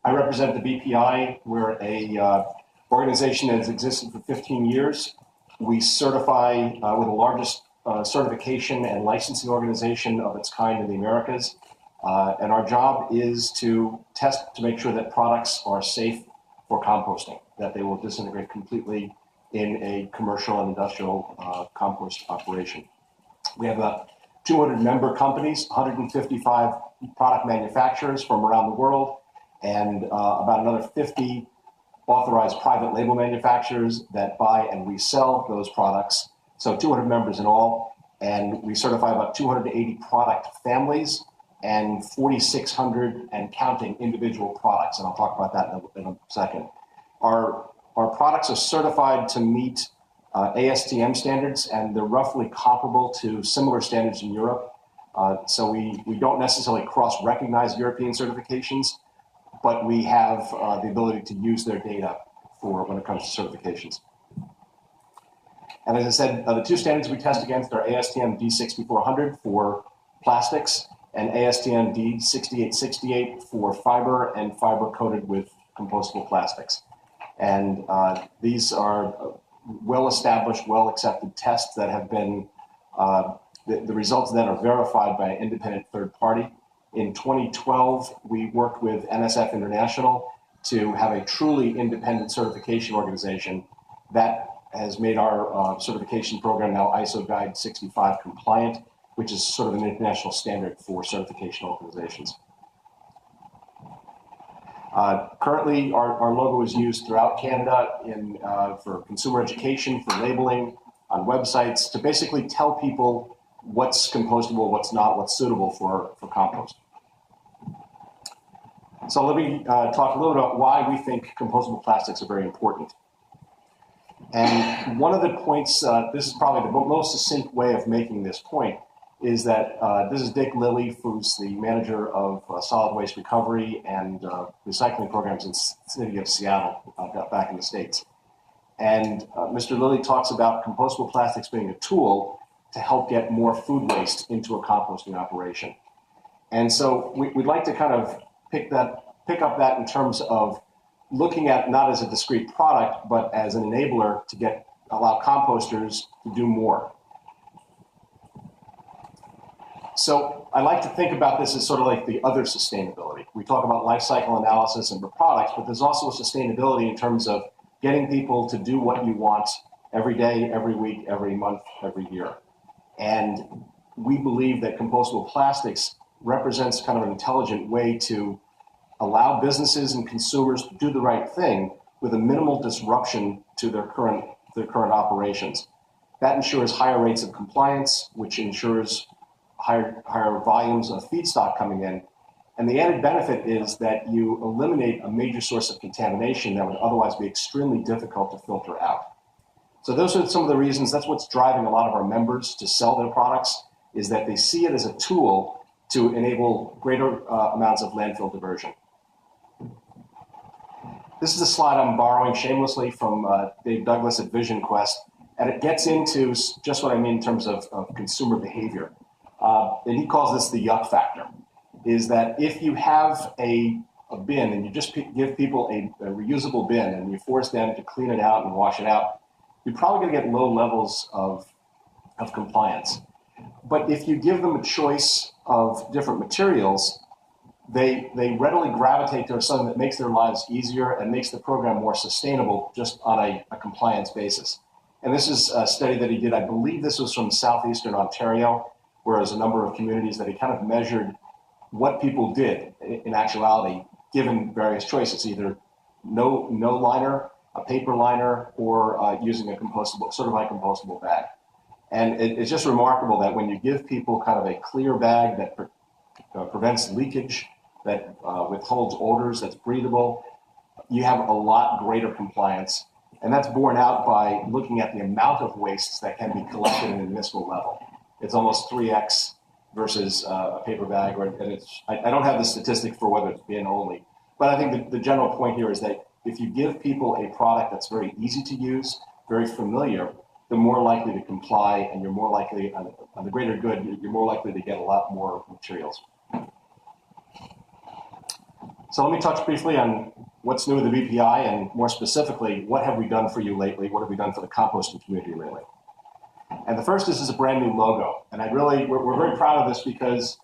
I represent the BPI. We're a organization that has existed for 15 years. We certify, we're the largest certification and licensing organization of its kind in the Americas. And our job is to test to make sure that products are safe for composting, that they will disintegrate completely in a commercial and industrial compost operation. We have 200 member companies, 155 product manufacturers from around the world, and about another 50 authorized private label manufacturers that buy and resell those products. So 200 members in all, and we certify about 280 product families and 4,600 and counting individual products, and I'll talk about that in a second. Our products are certified to meet ASTM standards, and they're roughly comparable to similar standards in Europe. So we don't necessarily cross-recognize European certifications, but we have the ability to use their data for when it comes to certifications. And as I said, the two standards we test against are ASTM D6400 for plastics and ASTM D6868 for fiber and fiber coated with compostable plastics. And these are well-established, well-accepted tests that have been, the results then are verified by an independent third party. In 2012, we worked with NSF International to have a truly independent certification organization that has made our certification program now ISO Guide 65 compliant, which is sort of an international standard for certification organizations. Currently, our logo is used throughout Canada for consumer education, for labeling, on websites, to basically tell people what's compostable, what's not, what's suitable for compost. So let me talk a little about why we think compostable plastics are very important. And one of the points, this is probably the most succinct way of making this point, is that this is Dick Lilly, who's the manager of solid waste recovery and recycling programs in the city of Seattle, back in the States. And Mr. Lilly talks about compostable plastics being a tool to help get more food waste into a composting operation. And so we'd like to kind of pick up that in terms of looking at not as a discrete product, but as an enabler to allow composters to do more. So I like to think about this as sort of like the other sustainability. We talk about life cycle analysis and products, but there's also a sustainability in terms of getting people to do what you want every day, every week, every month, every year. And we believe that compostable plastics represents kind of an intelligent way to allow businesses and consumers to do the right thing with a minimal disruption to their current operations. That ensures higher rates of compliance, which ensures higher volumes of feedstock coming in. And the added benefit is that you eliminate a major source of contamination that would otherwise be extremely difficult to filter out. So those are some of the reasons. That's what's driving a lot of our members to sell their products, is that they see it as a tool to enable greater amounts of landfill diversion. This is a slide I'm borrowing shamelessly from Dave Douglas at Vision Quest, and it gets into just what I mean in terms of consumer behavior. And he calls this the yuck factor, is that if you have a bin and you just give people a reusable bin and you force them to clean it out and wash it out, you're probably going to get low levels of compliance. But if you give them a choice of different materials, they readily gravitate to something that makes their lives easier and makes the program more sustainable just on a compliance basis. And this is a study that he did, I believe this was from southeastern Ontario, where there's a number of communities that he kind of measured what people did in actuality, given various choices, either no liner, a paper liner, or using a compostable, certified compostable bag. And it's just remarkable that when you give people kind of a clear bag that prevents leakage, that withholds odors, that's breathable, you have a lot greater compliance. And that's borne out by looking at the amount of wastes that can be collected at a municipal level. It's almost 3x versus a paper bag, and I don't have the statistic for whether it's bin only, but I think the general point here is that if you give people a product that's very easy to use, very familiar, they're more likely to comply, and you're more likely, on the greater good, you're more likely to get a lot more materials. So let me touch briefly on what's new with the BPI, and more specifically, what have we done for you lately? What have we done for the composting community lately? And the first is a brand new logo. And we're very proud of this because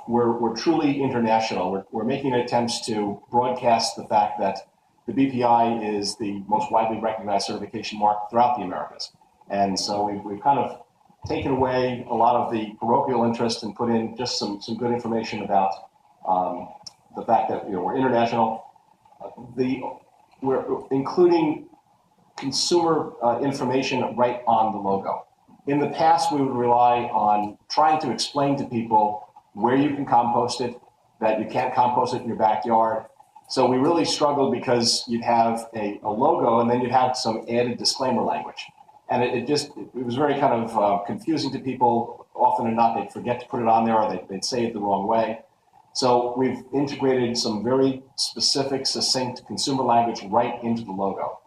we're truly international. We're making attempts to broadcast the fact that the BPI is the most widely recognized certification mark throughout the Americas. And so we've kind of taken away a lot of the parochial interest and put in just some good information about the fact that we're international. We're including consumer information right on the logo. In the past, we would rely on trying to explain to people where you can compost it, that you can't compost it in your backyard. So we really struggled because you'd have a logo and then you'd have some added disclaimer language. And it was very kind of confusing to people. Often or not, they'd forget to put it on there, or they'd say it the wrong way. So we've integrated some very specific, succinct consumer language right into the logo.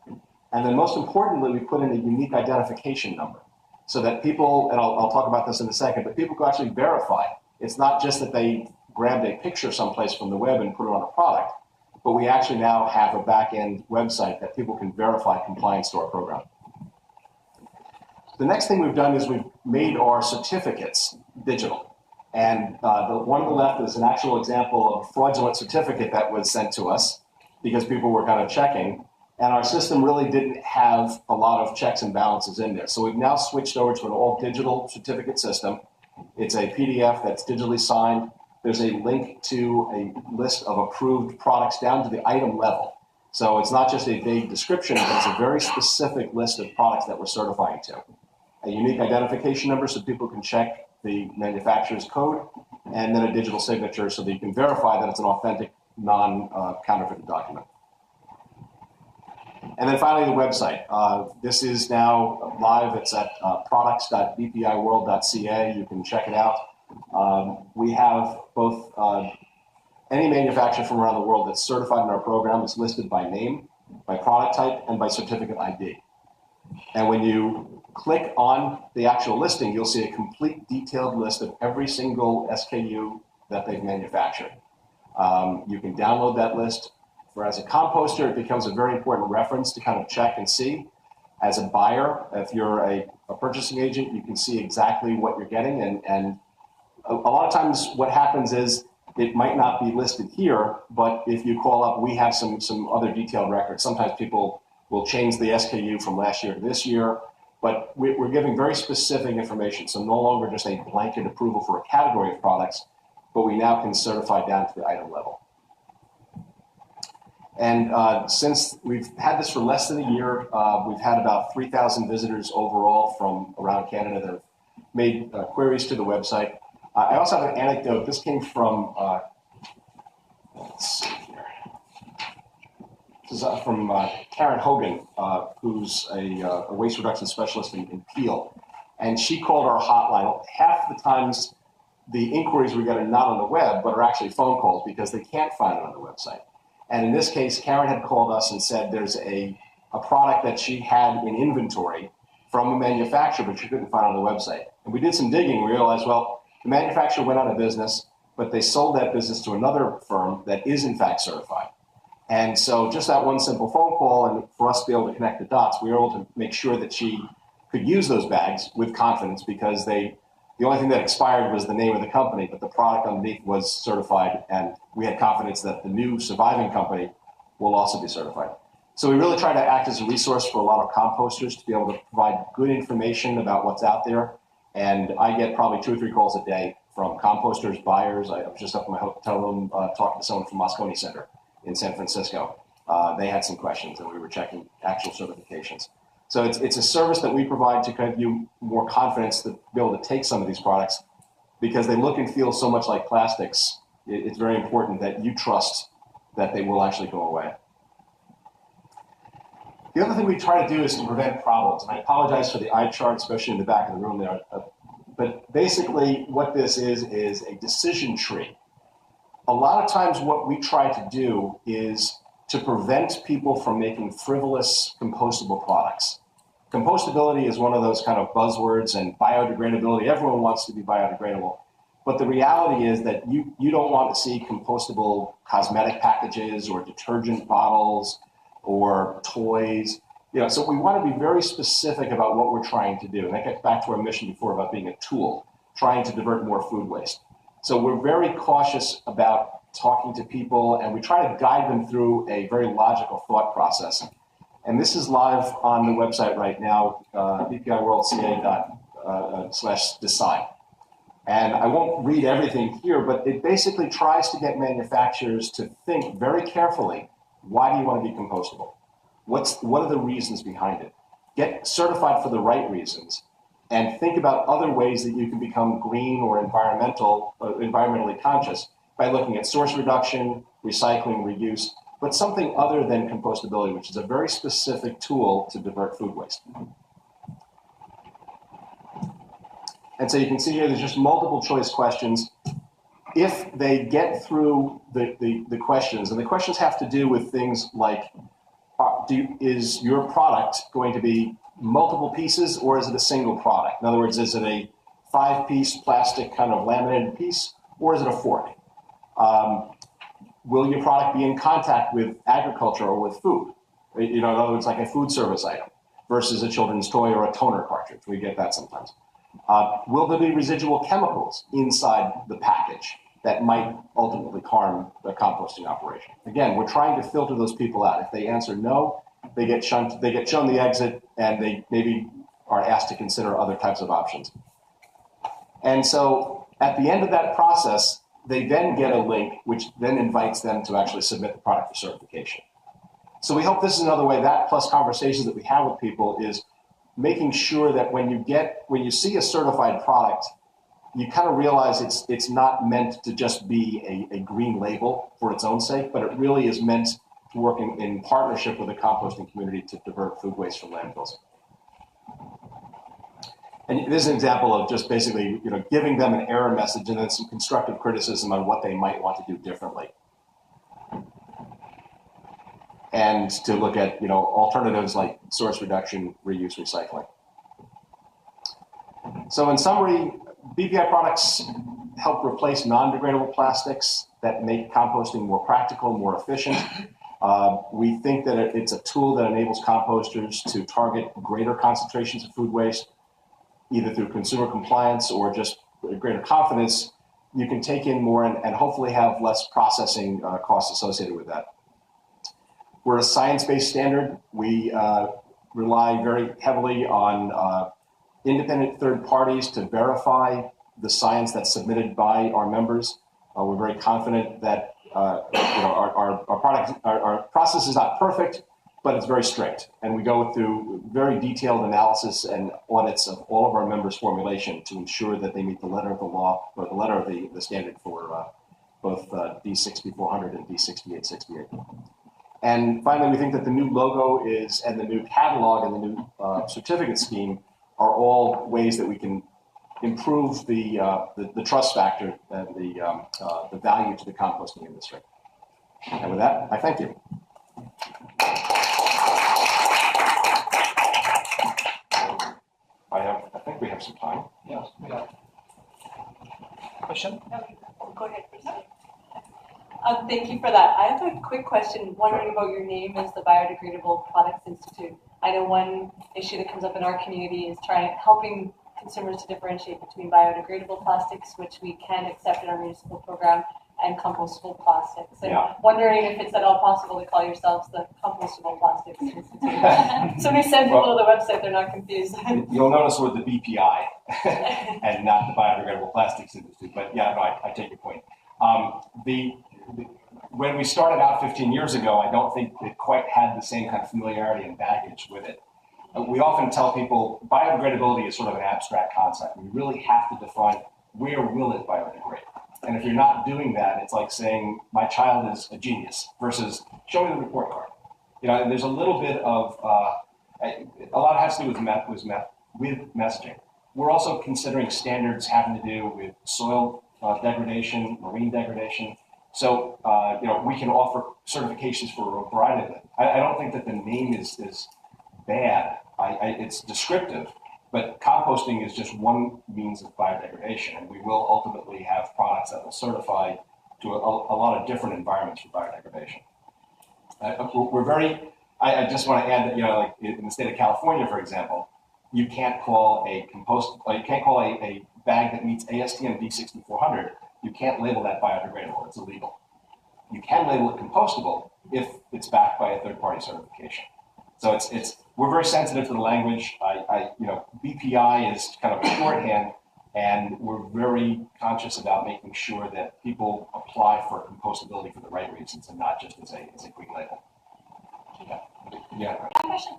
And then most importantly, we put in a unique identification number so that people, and I'll talk about this in a second, but people can actually verify. It's not just that they grabbed a picture someplace from the web and put it on a product, but we actually now have a back-end website that people can verify compliance to our program. The next thing we've done is we've made our certificates digital. And the one on the left is an actual example of a fraudulent certificate that was sent to us because people were kind of checking. And our system really didn't have a lot of checks and balances in there. So we've now switched over to an all digital certificate system. It's a PDF that's digitally signed. There's a link to a list of approved products down to the item level. So it's not just a vague description, but it's a very specific list of products that we're certifying to. A unique identification number so people can check the manufacturer's code, and then a digital signature so that you can verify that it's an authentic, non-counterfeited document. And then finally, the website. This is now live. It's at products.bpiworld.ca. You can check it out. We have both any manufacturer from around the world that's certified in our program is listed by name, by product type, and by certificate ID. And when you click on the actual listing, you'll see a complete detailed list of every single SKU that they've manufactured. You can download that list. For as a composter, it becomes a very important reference to kind of check and see. As a buyer, if you're a purchasing agent, you can see exactly what you're getting. And a lot of times what happens is it might not be listed here, but if you call up, we have some other detailed records. Sometimes people will change the SKU from last year to this year. But we're giving very specific information, so no longer just a blanket approval for a category of products, but we now can certify down to the item level. And since we've had this for less than a year, we've had about 3,000 visitors overall from around Canada that have made queries to the website. I also have an anecdote. This came from, let's see here. This is from Karen Hogan, who's a waste reduction specialist in Peel. And she called our hotline. Half the times, the inquiries we get are not on the web, but are actually phone calls because they can't find it on the website. And in this case, Karen had called us and said there's a product that she had in inventory from a manufacturer, but she couldn't find on the website. And we did some digging. We realized, well, the manufacturer went out of business, but they sold that business to another firm that is in fact certified. And so just that one simple phone call, and for us to be able to connect the dots, we were able to make sure that she could use those bags with confidence because the only thing that expired was the name of the company, but the product underneath was certified, and we had confidence that the new surviving company will also be certified. So we really try to act as a resource for a lot of composters to be able to provide good information about what's out there. And I get probably 2 or 3 calls a day from composters, buyers. I was just up in my hotel room talking to someone from Moscone Center in San Francisco. They had some questions, and we were checking actual certifications. So it's a service that we provide to give you more confidence to be able to take some of these products because they look and feel so much like plastics. It's very important that you trust that they will actually go away. The other thing we try to do is to prevent problems. And I apologize for the eye chart, especially in the back of the room there. But basically what this is a decision tree. A lot of times what we try to do is to prevent people from making frivolous compostable products. Compostability is one of those kind of buzzwords, and biodegradability, everyone wants to be biodegradable. But the reality is that you don't want to see compostable cosmetic packages or detergent bottles or toys. So we want to be very specific about what we're trying to do. And that gets back to our mission before about being a tool, trying to divert more food waste. So we're very cautious about talking to people, and we try to guide them through a very logical thought process. And this is live on the website right now, bpiworldca./decide. And I won't read everything here, but it basically tries to get manufacturers to think very carefully, why do you want to be compostable? What are the reasons behind it? Get certified for the right reasons, and think about other ways that you can become green or environmentally conscious by looking at source reduction, recycling, reuse, but something other than compostability, which is a very specific tool to divert food waste. And so you can see here, there's just multiple choice questions. If they get through the questions, and the questions have to do with things like, is your product going to be multiple pieces, or is it a single product? In other words, is it a 5-piece plastic kind of laminated piece, or is it a fork? Will your product be in contact with agriculture or with food? In other words, like a food service item versus a children's toy or a toner cartridge. We get that sometimes. Will there be residual chemicals inside the package that might ultimately harm the composting operation? Again, we're trying to filter those people out. If they answer no, they get shown the exit, and they maybe are asked to consider other types of options. And so at the end of that process, they then get a link which then invites them to actually submit the product for certification. So we hope this is another way, that plus conversations that we have with people, is making sure that when you see a certified product, you kind of realize it's not meant to just be a green label for its own sake, but it really is meant to work in partnership with the composting community to divert food waste from landfills. And this is an example of just basically, giving them an error message and then some constructive criticism on what they might want to do differently. And to look at, alternatives like source reduction, reuse, recycling. So in summary, BPI products help replace non-degradable plastics that make composting more practical, more efficient. We think that it's a tool that enables composters to target greater concentrations of food waste, either through consumer compliance or just greater confidence. You can take in more and hopefully have less processing costs associated with that. We're a science-based standard. We rely very heavily on independent third parties to verify the science that's submitted by our members. We're very confident that our process is not perfect, but it's very strict. And we go through very detailed analysis and audits of all of our members' formulation to ensure that they meet the letter of the law, or the letter of the standard for both D6400 and D6868. And finally, we think that the new logo and the new catalog and the new certificate scheme are all ways that we can improve the trust factor and the value to the composting industry. And with that, I thank you. I think we have some time. Yes, we have. Question? Go ahead, please. Thank you for that. I have a quick question, wondering about your name as the Biodegradable Products Institute. I know one issue that comes up in our community is helping consumers to differentiate between biodegradable plastics, which we can accept in our municipal program, and compostable plastics. And wondering if it's at all possible to call yourselves the Compostable Plastics Institute. So when we send people to the website, they're not confused. You'll notice we're the BPI and not the Biodegradable Plastics Institute. But yeah, no, I take your point. When we started out 15 years ago, I don't think it quite had the same kind of familiarity and baggage with it. We often tell people biodegradability is sort of an abstract concept. We really have to define where will it biodegrade. And if you're not doing that, it's like saying my child is a genius versus show me the report card. And there's a little bit of a lot has to do with messaging. We're also considering standards having to do with soil degradation, marine degradation. So we can offer certifications for a variety of them. I don't think that the name is bad. It's descriptive, But composting is just one means of biodegradation, and we will ultimately have products that will certify to a lot of different environments for biodegradation. I just want to add that, like in the state of California, for example, you can't call a bag that meets ASTM D6400, you can't label that biodegradable, it's illegal. You can label it compostable if it's backed by a third-party certification. So we're very sensitive to the language. BPI is kind of a shorthand, and we're very conscious about making sure that people apply for compostability for the right reasons and not just as a green label. Yeah. Question.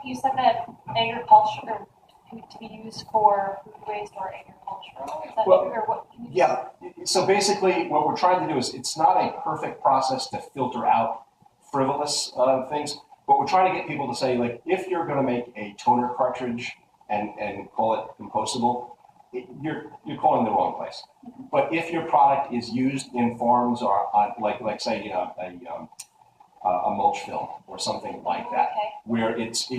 You said that agriculture to be used for food waste or agricultural. Is that true, or what? Yeah. So basically, what we're trying to do is it's not a perfect process to filter out frivolous things, but we're trying to get people to say, like, if you're going to make a toner cartridge and call it compostable, you're calling the wrong place. But if your product is used in farms or on, like say a mulch film or something like that, where it's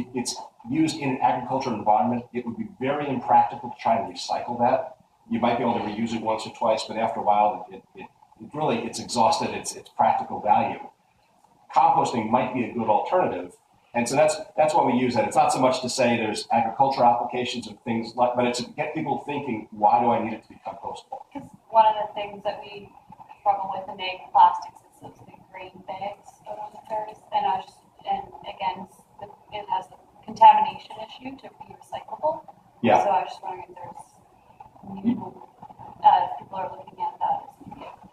used in an agricultural environment, it would be very impractical to try to recycle that. You might be able to reuse it once or twice, but after a while, it's exhausted its practical value. Composting might be a good alternative, and so that's why we use that. It's not so much to say there's agricultural applications and things like, but it's to get people thinking, why do I need it to be compostable? Because one of the things that we struggle with in ag plastics is those big green bags on the ferries, and again, it has the contamination issue to be recyclable. Yeah. So I was just wondering if there's people are looking at that.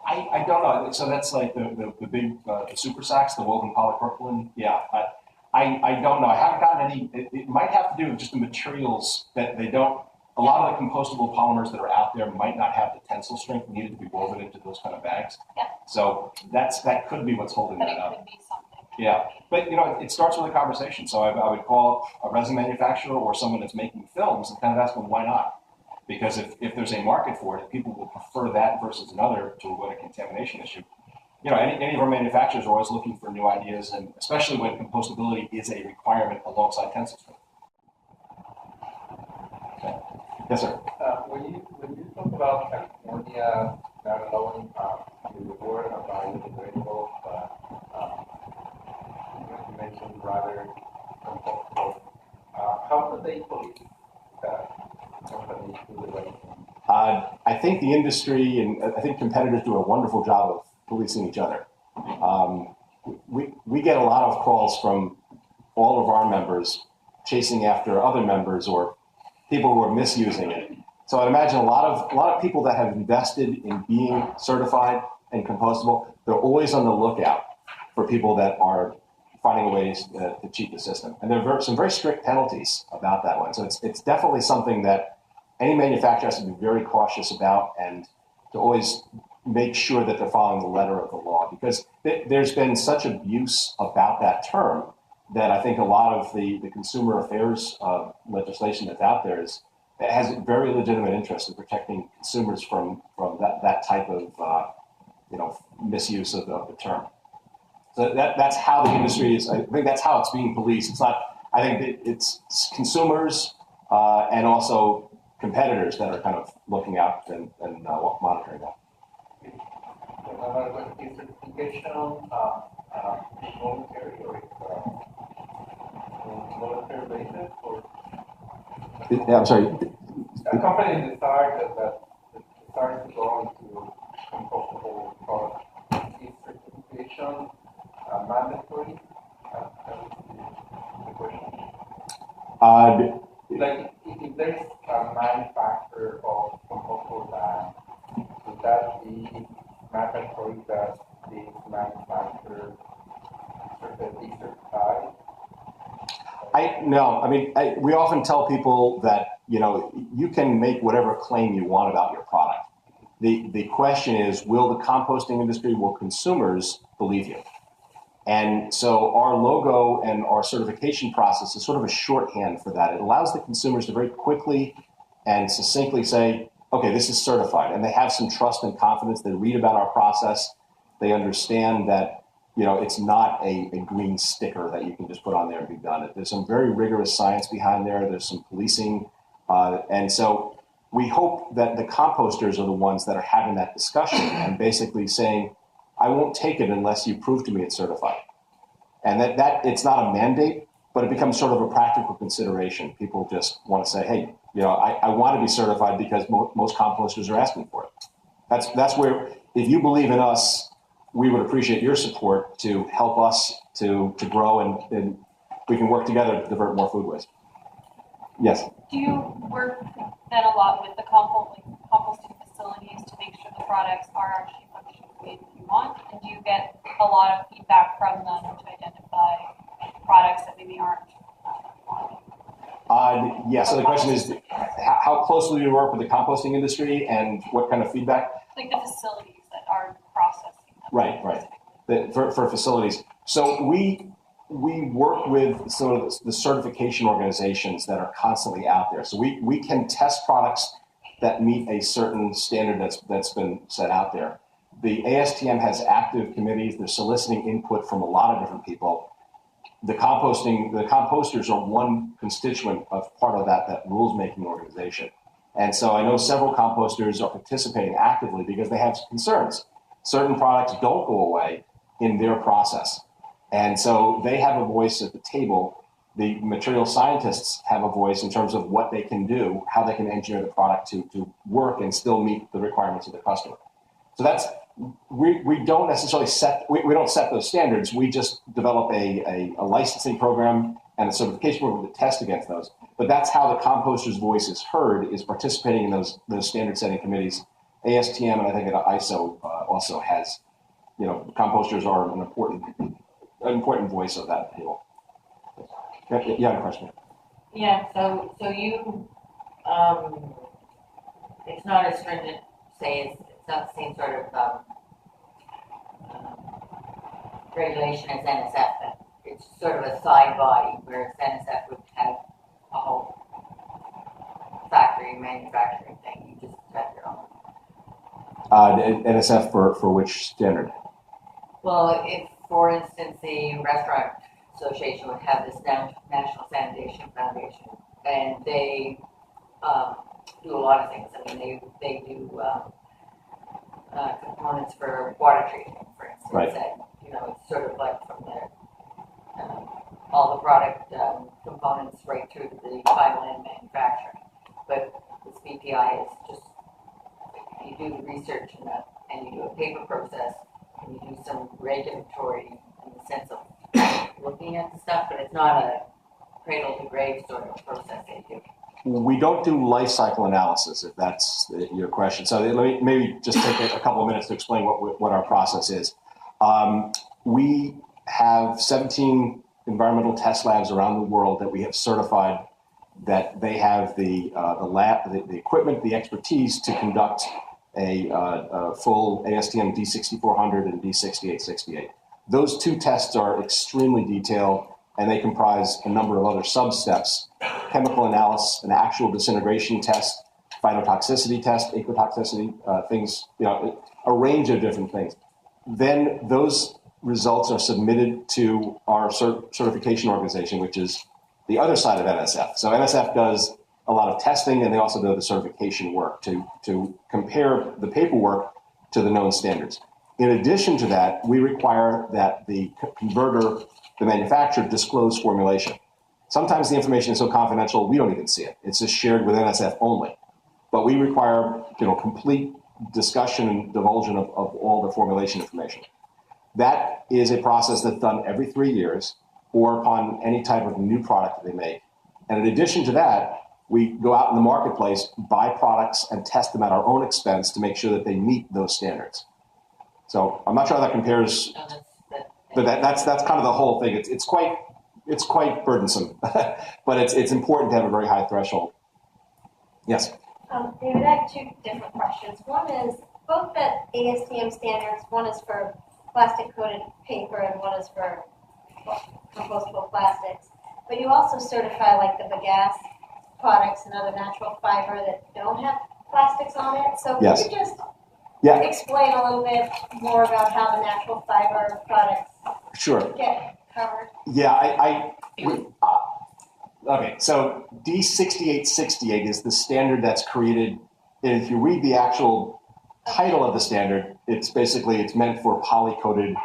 I don't know. So that's like the big the super sacks, the woven polypropylene. Yeah. I don't know. I haven't gotten any. It might have to do with just the materials that they don't. A lot of the compostable polymers that are out there might not have the tensile strength needed to be woven into those kind of bags. Yeah. So that could be what's holding But that up. it could be something. Yeah, but it starts with a conversation. So I would call a resin manufacturer or someone that's making films and kind of ask them why not. Because if there's a market for it, people will prefer that versus another to avoid a contamination issue. Any of our manufacturers are always looking for new ideas, and especially when compostability is a requirement alongside tensile strength. Okay. Yes, sir. When you talk about California not allowing the word of biodegradable, you mentioned rather compostable. How do they police that companies do the right thing? I think the industry and I think competitors do a wonderful job of policing each other. We get a lot of calls from all of our members chasing after other members or people who are misusing it. So I'd imagine a lot of people that have invested in being certified and compostable, they're always on the lookout for people that are finding ways to cheat the system. And there are some very strict penalties about that one. So it's definitely something that any manufacturer has to be very cautious about and to always make sure that they're following the letter of the law, because there's been such abuse about that term that I think a lot of the consumer affairs legislation that's out there has a very legitimate interest in protecting consumers from that type of misuse of the term. So that's how the industry is. I think that's how it's being policed. It's not. I think it's consumers and also competitors that are kind of looking out and monitoring that. Is certification voluntary or voluntary basis, or Yeah, I'm sorry. a company decides that decides to go into compostable product? Is certification mandatory? The question. Like if there's a manufacturer of compostable bags, would that be mandatory that the manufacturer be certified? No. I mean, we often tell people that you can make whatever claim you want about your product. The question is, will the composting industry, will consumers believe you? And so our logo and our certification process is sort of a shorthand for that. It allows the consumers to very quickly and succinctly say, okay, this is certified. And they have some trust and confidence. They read about our process. They understand that it's not a green sticker that you can just put on there and be done. There's some very rigorous science behind there. There's some policing And so we hope that the composters are the ones that are having that discussion and basically saying, I won't take it unless you prove to me it's certified. And that it's not a mandate, but it becomes sort of a practical consideration. People just want to say, hey, I want to be certified because most composters are asking for it. That's where, if you believe in us, we would appreciate your support to help us to grow and we can work together to divert more food waste. Yes. Do you work then a lot with the composting facilities to make sure the products are actually functioning the way that you want? And do you get a lot of feedback from them to identify products that maybe aren't? Yeah, so the question is, how closely do you work with the composting industry and what kind of feedback? Like the facilities that are processing them. Right. For facilities. So we work with sort of the certification organizations that are constantly out there. So we can test products that meet a certain standard that's been set out there. The ASTM has active committees. They're soliciting input from a lot of different people. The composters are one constituent of part of that rules-making organization. And so I know several composters are participating actively because they have concerns. Certain products don't go away in their process. And so they have a voice at the table. The material scientists have a voice in terms of what they can do, how they can engineer the product to work and still meet the requirements of the customer. So we don't necessarily we don't set those standards. We just develop a licensing program and a certification program to test against those. But that's how the composter's voice is heard, is participating in those standard setting committees. ASTM and I think ISO also has, composters are an important voice of that table. You had a question. Yeah, so you, it's not as stringent, say it's not the same sort of regulation as NSF, but it's sort of a side body, whereas NSF would have a whole factory manufacturing thing. You just have your own. NSF for which standard? Well, if, for instance, the Restaurant Association would have this National Sanitation Foundation, and they do a lot of things. I mean, they do components for water treatment, for instance. Right. And, it's sort of like from the all the product components right through to the final end manufacturing. But this BPI is just, you do the research in that, and you do a paper process, and you do some regulatory in the sense of looking at the stuff, but it's not a cradle to grave sort of process they do. We don't do life cycle analysis, if that's your question. So let me maybe just take a couple of minutes to explain what our process is. We have 17 environmental test labs around the world that we have certified that they have the lab, the equipment, the expertise to conduct a full ASTM D6400 and D6868. Those two tests are extremely detailed, and they comprise a number of other sub-steps: chemical analysis, an actual disintegration test, phytotoxicity test, ecotoxicity, things, a range of different things. Then those results are submitted to our certification organization, which is the other side of NSF. So NSF does a lot of testing, and they also do the certification work to compare the paperwork to the known standards. In addition to that, we require that the converter, the manufacturer, disclose formulation. Sometimes the information is so confidential we don't even see it. It's just shared with NSF only. But we require complete discussion and divulsion of all the formulation information. That is a process that's done every 3 years or upon any type of new product that they make. And in addition to that, we go out in the marketplace, buy products, and test them at our own expense to make sure that they meet those standards. So I'm not sure how that compares, but that's kind of the whole thing. It's quite burdensome, but it's important to have a very high threshold. Yes. David, I have two different questions. One is both the ASTM standards. One is for plastic-coated paper, and one is for compostable plastics. But you also certify like the bagasse products and other natural fiber that don't have plastics on it. So yes. Could you just explain a little bit more about how the natural fiber products sure. get covered? Yeah, Okay, so D6868 is the standard that's created. And if you read the actual title of the standard, it's meant for poly-coated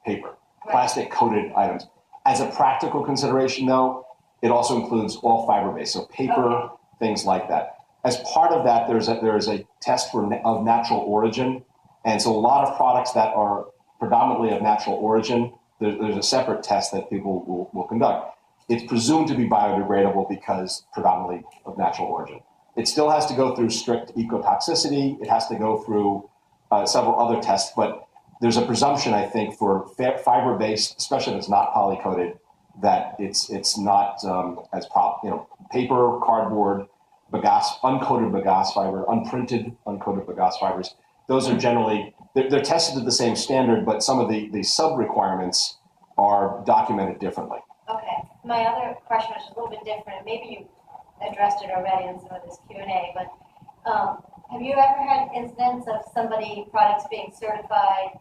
paper, plastic coated items. As a practical consideration though, it also includes all fiber-based, so paper, things like that. As part of that, there is a test of natural origin. And so a lot of products that are predominantly of natural origin, there's a separate test that people will conduct. It's presumed to be biodegradable because predominantly of natural origin. It still has to go through strict ecotoxicity. It has to go through several other tests, but there's a presumption, I think, for fiber-based, especially if it's not poly-coated, that it's not paper, cardboard, bagasse, uncoated bagasse fiber, unprinted uncoated bagasse fibers. Those are generally, they're tested to the same standard, but some of the sub-requirements are documented differently. Okay, my other question was a little bit different. Maybe you addressed it already in some of this Q&A, but have you ever had incidents of products being certified,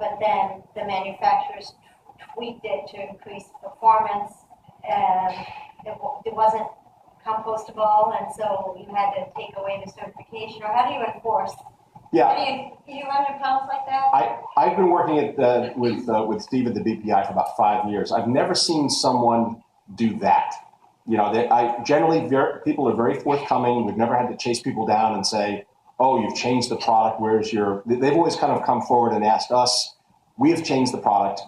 but then the manufacturers tweaked it to increase performance and it wasn't compostable, and so you had to take away the certification? Or how do you enforce? Yeah. Do you run into problems like that? I've been working with Steve at the BPI for about 5 years. I've never seen someone do that. People are very forthcoming. We've never had to chase people down and say, "Oh, you've changed the product. Where's your?" They've always kind of come forward and asked us, "We have changed the product.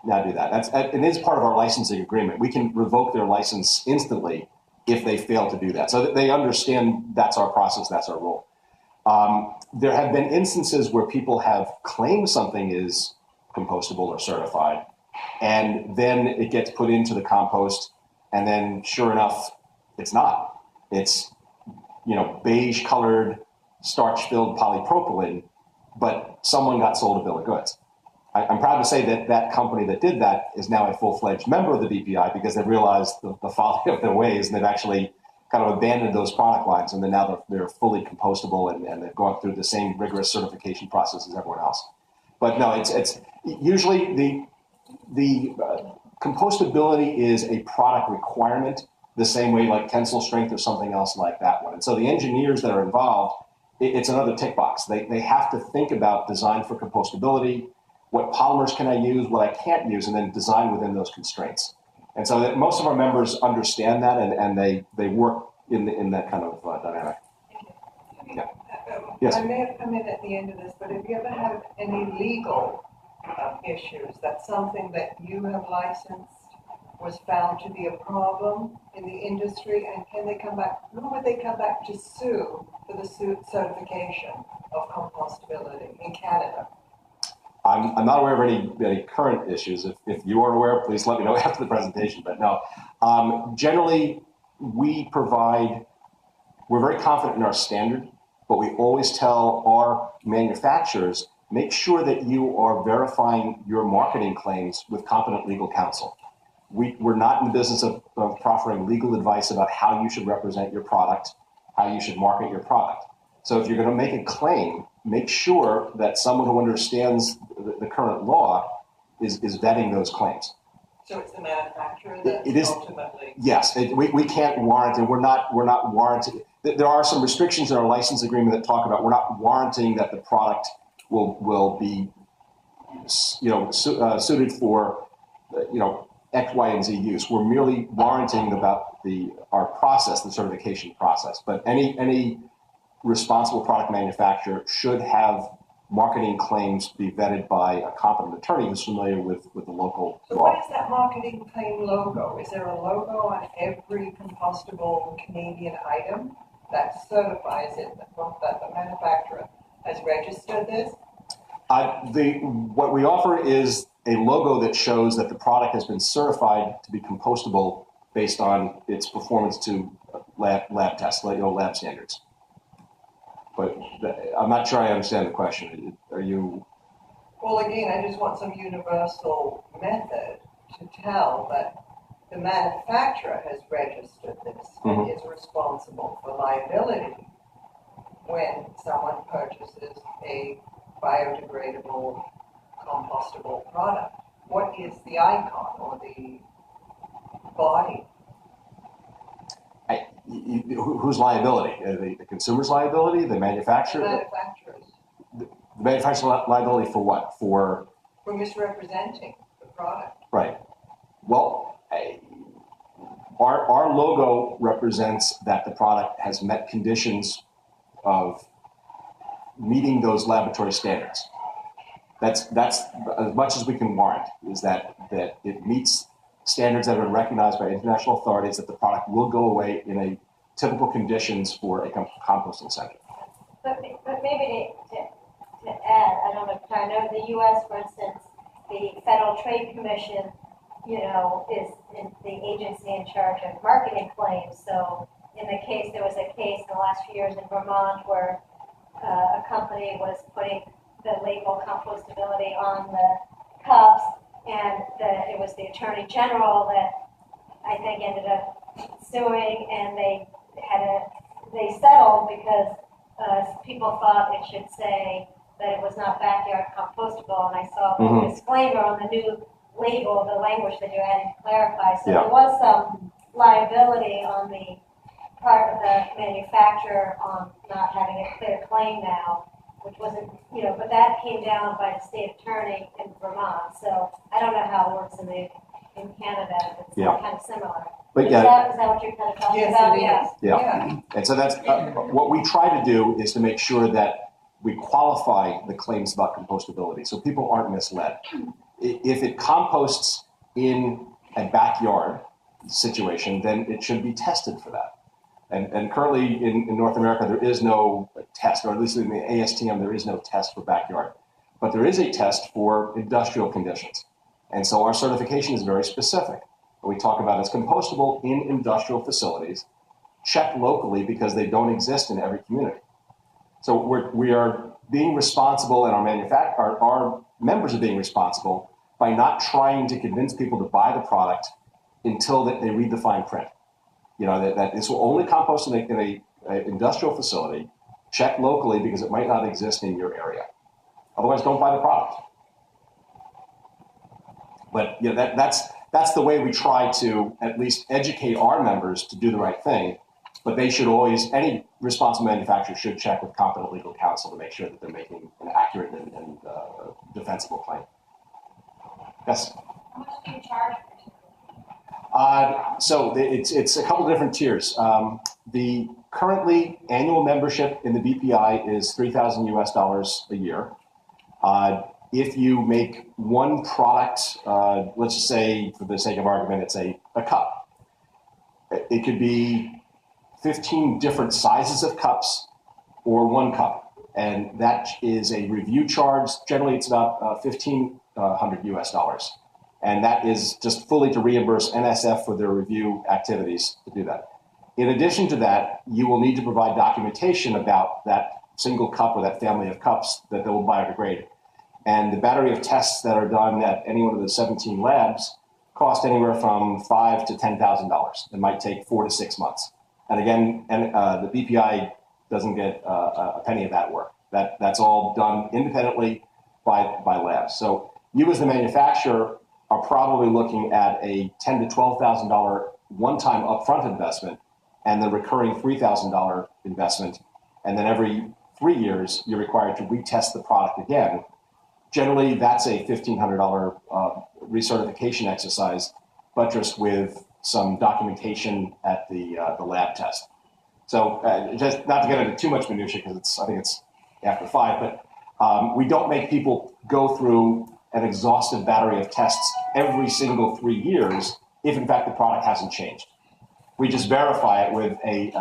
Now do that." It is part of our licensing agreement. We can revoke their license instantly if they fail to do that. So they understand that's our process. That's our rule. There have been instances where people have claimed something is compostable or certified, and then it gets put into the compost, and then sure enough, it's not. It's, beige colored, starch filled polypropylene, but someone got sold a bill of goods. I'm proud to say that company that did that is now a full-fledged member of the BPI because they've realized the folly of their ways, and they've actually kind of abandoned those product lines, and then now they're fully compostable, and they've gone through the same rigorous certification process as everyone else. But no, it's usually the compostability is a product requirement, the same way like tensile strength or something else like that one. And so the engineers that are involved, it's another tick box. They have to think about design for compostability, what polymers can I use, what I can't use, and then design within those constraints. And so most of our members understand that, and they work in that kind of dynamic. Yeah. Yes. I may have come in at the end of this, but have you ever had any legal issues that something that you have licensed was found to be a problem in the industry, and can they come back? Who would they come back to sue for the certification of compostability in Canada? I'm not aware of any current issues. If you are aware, please let me know after the presentation. But no, generally we're very confident in our standard, but we always tell our manufacturers, make sure that you are verifying your marketing claims with competent legal counsel. We're not in the business of proffering legal advice about how you should represent your product, how you should market your product. So if you're going to make a claim, make sure that someone who understands the current law is vetting those claims. So it's the manufacturer that's ultimately... Yes, we can't warrant, and we're not warranted. There are some restrictions in our license agreement that talk about we're not warranting that the product will be suited for X, Y, and Z use. We're merely warranting about our process, the certification process. But any responsible product manufacturer should have marketing claims be vetted by a competent attorney who's familiar with the local So law. what is that marketing claim logo? Is there a logo on every compostable Canadian item that certifies it, that the manufacturer has registered this? What we offer is a logo that shows that the product has been certified to be compostable based on its performance to lab tests, lab standards. But I'm not sure I understand the question. Are you? Well, again, I just want some universal method to tell that the manufacturer has registered this and is responsible for liability when someone purchases a biodegradable, compostable product. What is the icon or the body whose liability? The consumer's liability, the manufacturer? Manufacturers, The manufacturer's liability for what? For misrepresenting the product. right. Well, our logo represents that the product has met conditions of meeting those laboratory standards. That's as much as we can warrant, is that it meets standards that have been recognized by international authorities that the product will go away in a typical conditions for a composting center. But maybe to add, I don't know, I know the U.S., for instance, the Federal Trade Commission, is the agency in charge of marketing claims. So there was a case in the last few years in Vermont where a company was putting the label compostability on the cups, and it was the Attorney General that I think ended up suing, and they settled because people thought it should say that it was not backyard compostable, and I saw the disclaimer on the new label, the language that you added to clarify. So there was some liability on the part of the manufacturer on not having a clear claim now, which wasn't, but that came down by the state attorney in Vermont. So I don't know how it works in Canada, but it's kind of similar. But is that what you're kind of talking about? Yes, it is. Yeah. And so that's what we try to do is to make sure that we qualify the claims about compostability so people aren't misled. If it composts in a backyard situation, then it should be tested for that. And currently in North America, there is no test, or at least in the ASTM, there is no test for backyard. But there is a test for industrial conditions. And so our certification is very specific. We talk about it's compostable in industrial facilities, checked locally because they don't exist in every community. So we are being responsible, and our members are being responsible by not trying to convince people to buy the product until they read the fine print. That this will only compost in a industrial facility, check locally because it might not exist in your area. Otherwise, don't buy the product. But that's the way we try to at least educate our members to do the right thing. But they should always, any responsible manufacturer should check with competent legal counsel to make sure that they're making an accurate and defensible claim. Yes? How much do you charge for So it's a couple different tiers. The currently annual membership in the BPI is $3,000 US a year. If you make one product, let's just say for the sake of argument, it's a cup. It could be 15 different sizes of cups or one cup. And that is a review charge. Generally, it's about $1,500 US. And that is just fully to reimburse NSF for their review activities to do that. In addition to that, you will need to provide documentation about that single cup or that family of cups that they will biodegrade. And the battery of tests that are done at any one of the 17 labs cost anywhere from $5,000 to $10,000. It might take 4 to 6 months. And again, the BPI doesn't get a penny of that work. That's all done independently by labs. So you as the manufacturer are probably looking at a $10,000 to $12,000 one-time upfront investment and the recurring $3,000 investment. And then every 3 years, you're required to retest the product again. Generally, that's a $1,500 recertification exercise, buttressed with some documentation at the lab test. So just not to get into too much minutia, because I think it's after 5, but we don't make people go through an exhaustive battery of tests every single 3 years if in fact the product hasn't changed. We just verify it with a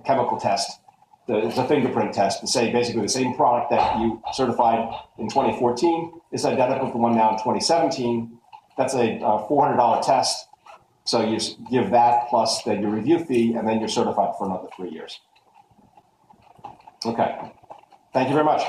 chemical test. It's a fingerprint test to say basically the same product that you certified in 2014 is identical to the one now in 2017. That's a $400 test. So you give that plus then your review fee, and then you're certified for another 3 years. Okay. Thank you very much.